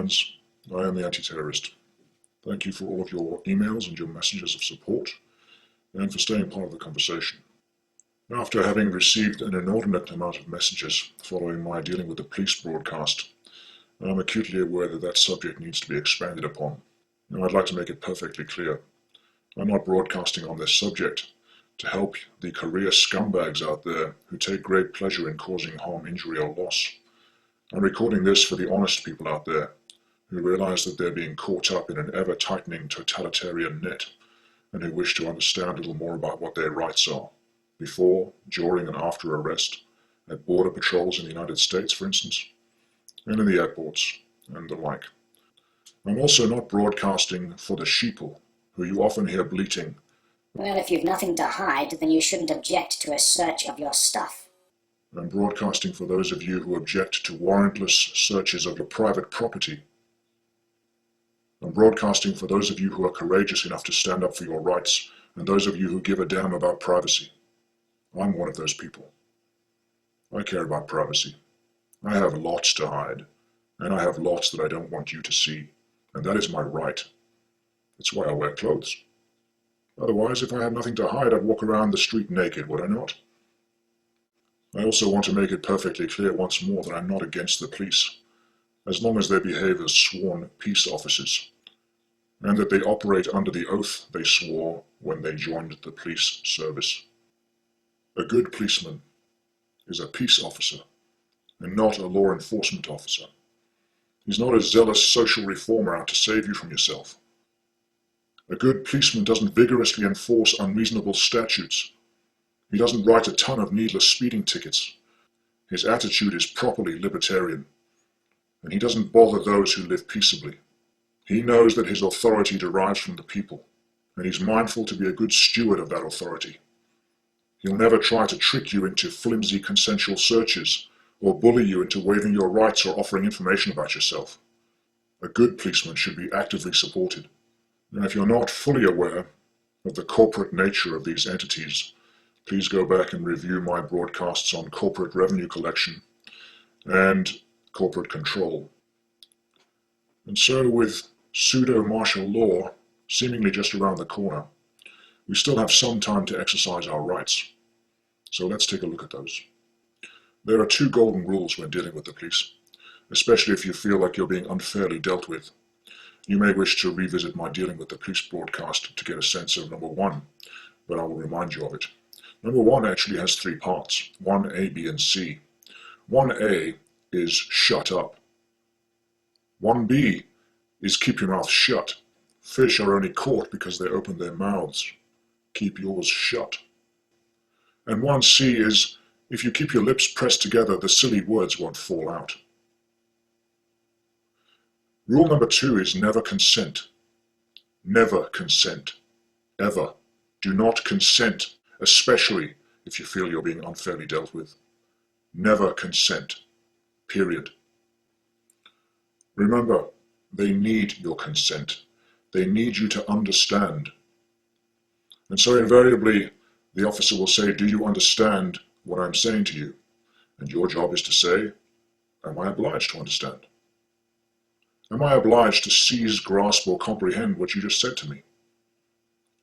friends. I am the Anti-Terrorist. Thank you for all of your emails and your messages of support, and for staying part of the conversation. After having received an inordinate amount of messages following my dealing with the police broadcast, I'm acutely aware that that subject needs to be expanded upon. Now, I'd like to make it perfectly clear. I'm not broadcasting on this subject to help the career scumbags out there who take great pleasure in causing harm, injury, or loss. I'm recording this for the honest people out there who realize that they're being caught up in an ever-tightening totalitarian net and who wish to understand a little more about what their rights are, before, during, and after arrest, at border patrols in the United States, for instance, and in the airports, and the like. I'm also not broadcasting for the sheeple, who you often hear bleating, "Well, if you've nothing to hide, then you shouldn't object to a search of your stuff." I'm broadcasting for those of you who object to warrantless searches of your private property. I'm broadcasting for those of you who are courageous enough to stand up for your rights, and those of you who give a damn about privacy. I'm one of those people. I care about privacy. I have lots to hide, and I have lots that I don't want you to see, and that is my right. It's why I wear clothes. Otherwise, if I had nothing to hide, I'd walk around the street naked, would I not? I also want to make it perfectly clear once more that I'm not against the police, as long as they behave as sworn peace officers, and that they operate under the oath they swore when they joined the police service. A good policeman is a peace officer, and not a law enforcement officer. He's not a zealous social reformer out to save you from yourself. A good policeman doesn't vigorously enforce unreasonable statutes. He doesn't write a ton of needless speeding tickets. His attitude is properly libertarian, and he doesn't bother those who live peaceably. He knows that his authority derives from the people, and he's mindful to be a good steward of that authority. He'll never try to trick you into flimsy consensual searches, or bully you into waiving your rights or offering information about yourself. A good policeman should be actively supported. And if you're not fully aware of the corporate nature of these entities, please go back and review my broadcasts on corporate revenue collection and corporate control. And so, with pseudo-martial law seemingly just around the corner, we still have some time to exercise our rights. So let's take a look at those. There are two golden rules when dealing with the police, especially if you feel like you're being unfairly dealt with. You may wish to revisit my dealing with the police broadcast to get a sense of number one, but I will remind you of it. Number one actually has three parts, 1A, B, and C. 1A is shut up. 1B is keep your mouth shut. Fish are only caught because they open their mouths. Keep yours shut. And 1C is, if you keep your lips pressed together, the silly words won't fall out. Rule number 2 is never consent. Never consent. Ever. Do not consent, especially if you feel you're being unfairly dealt with. Never consent. Period. Remember, they need your consent. They need you to understand. And so invariably, the officer will say, "Do you understand what I'm saying to you?" And your job is to say, "Am I obliged to understand? Am I obliged to seize, grasp, or comprehend what you just said to me?"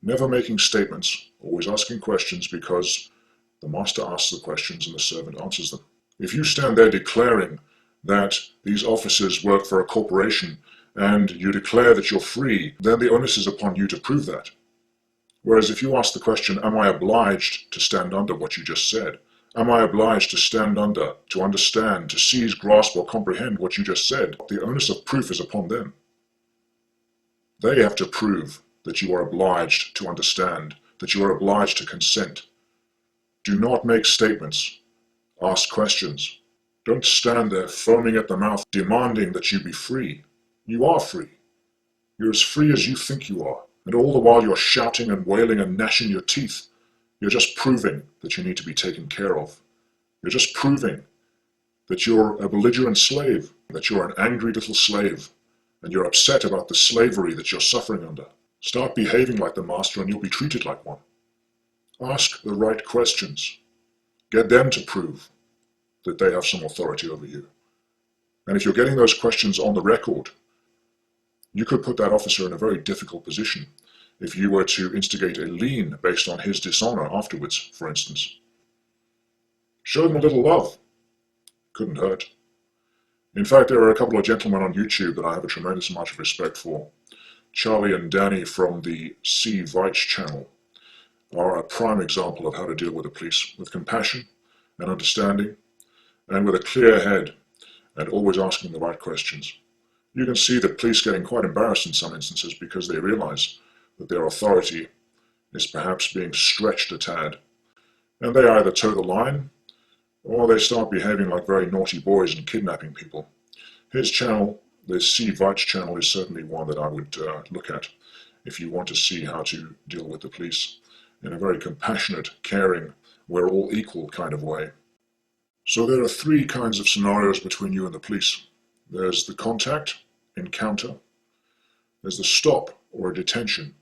Never making statements, always asking questions, because the master asks the questions and the servant answers them. If you stand there declaring that these officers work for a corporation and you declare that you're free, then the onus is upon you to prove that. Whereas if you ask the question, "Am I obliged to stand under what you just said? Am I obliged to stand under, to understand, to seize, grasp, or comprehend what you just said?" the onus of proof is upon them. They have to prove that you are obliged to understand, that you are obliged to consent. Do not make statements. Ask questions. Don't stand there foaming at the mouth, demanding that you be free. You are free. You're as free as you think you are. And all the while you're shouting and wailing and gnashing your teeth, you're just proving that you need to be taken care of. You're just proving that you're a belligerent slave, that you're an angry little slave, and you're upset about the slavery that you're suffering under. Start behaving like the master and you'll be treated like one. Ask the right questions. Get them to prove that they have some authority over you. And if you're getting those questions on the record, You could put that officer in a very difficult position if you were to instigate a lien based on his dishonor afterwards, for instance. Show them a little love. Couldn't hurt. In fact, there are a couple of gentlemen on YouTube that I have a tremendous amount of respect for. Charlie and Danny from the C. Veitch channel are a prime example of how to deal with the police, with compassion and understanding, and with a clear head, and always asking the right questions. You can see the police getting quite embarrassed in some instances because they realize that their authority is perhaps being stretched a tad, and they either toe the line or they start behaving like very naughty boys and kidnapping people. His channel, the C. Veitch channel, is certainly one that I would look at if you want to see how to deal with the police in a very compassionate, caring, we're all equal kind of way. So there are three kinds of scenarios between you and the police. There's the contact, encounter, there's the stop or a detention,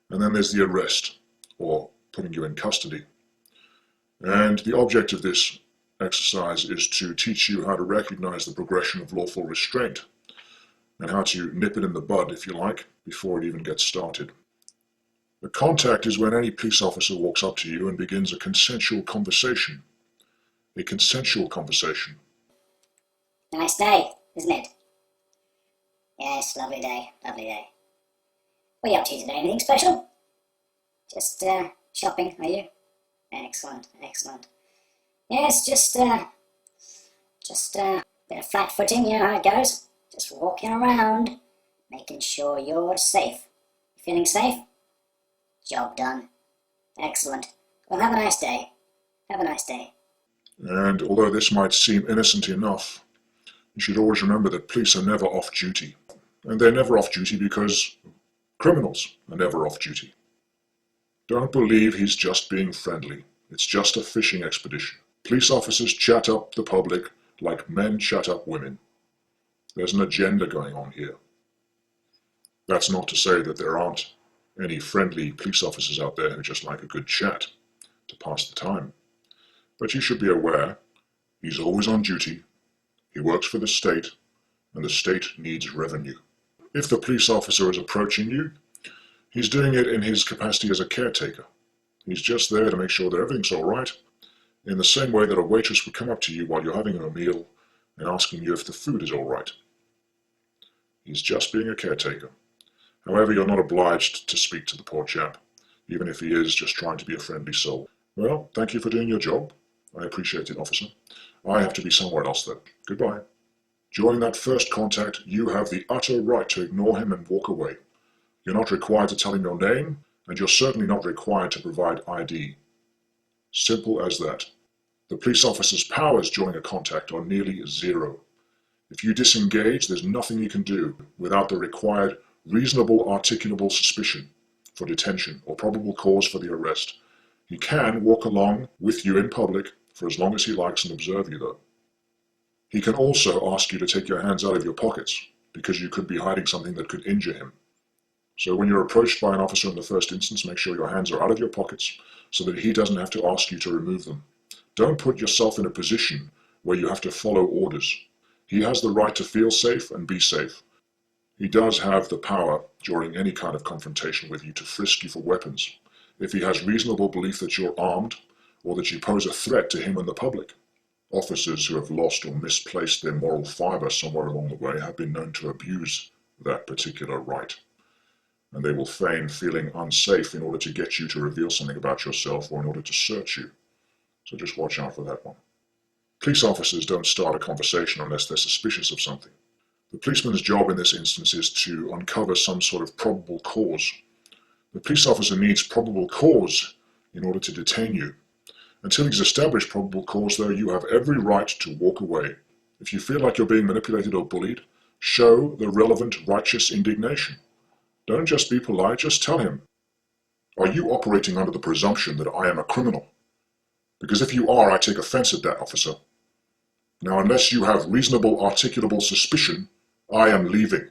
and then there's the arrest, or putting you in custody. And the object of this exercise is to teach you how to recognize the progression of lawful restraint, and how to nip it in the bud, if you like, before it even gets started. The contact is when any police officer walks up to you and begins a consensual conversation. A consensual conversation. Nice day, isn't it? Yes, lovely day, lovely day. What are you up to today? Anything special? Just shopping, are you? Excellent, excellent. Yes, just a bit of flat footing, you know how it goes. Just walking around, making sure you're safe. You feeling safe? Job done. Excellent. Well, have a nice day. Have a nice day. And although this might seem innocent enough, you should always remember that police are never off duty. And they're never off duty because criminals are never off duty. Don't believe he's just being friendly. It's just a fishing expedition. Police officers chat up the public like men chat up women. There's an agenda going on here. That's not to say that there aren't any friendly police officers out there who just like a good chat to pass the time. But you should be aware, he's always on duty, he works for the state, and the state needs revenue. If the police officer is approaching you, he's doing it in his capacity as a caretaker. He's just there to make sure that everything's all right, in the same way that a waitress would come up to you while you're having a meal and asking you if the food is all right. He's just being a caretaker. However, you're not obliged to speak to the poor chap, even if he is just trying to be a friendly soul. Well, thank you for doing your job. I appreciate it, officer. I have to be somewhere else, though. Goodbye. During that first contact, you have the utter right to ignore him and walk away. You're not required to tell him your name, and you're certainly not required to provide ID. Simple as that. The police officer's powers during a contact are nearly zero. If you disengage, there's nothing you can do without the required reasonable articulable suspicion for detention or probable cause for the arrest. He can walk along with you in public for as long as he likes and observe you, though. He can also ask you to take your hands out of your pockets because you could be hiding something that could injure him. So when you're approached by an officer in the first instance, make sure your hands are out of your pockets so that he doesn't have to ask you to remove them. Don't put yourself in a position where you have to follow orders. He has the right to feel safe and be safe. He does have the power during any kind of confrontation with you to frisk you for weapons, if he has reasonable belief that you're armed or that you pose a threat to him and the public. Officers who have lost or misplaced their moral fiber somewhere along the way have been known to abuse that particular right, and they will feign feeling unsafe in order to get you to reveal something about yourself or in order to search you. So just watch out for that one. Police officers don't start a conversation unless they're suspicious of something. The policeman's job in this instance is to uncover some sort of probable cause. The police officer needs probable cause in order to detain you. Until he's established probable cause, though, you have every right to walk away. If you feel like you're being manipulated or bullied, show the relevant righteous indignation. Don't just be polite, just tell him, are you operating under the presumption that I am a criminal? Because if you are, I take offense at that, officer. Now, unless you have reasonable articulable suspicion, I am leaving.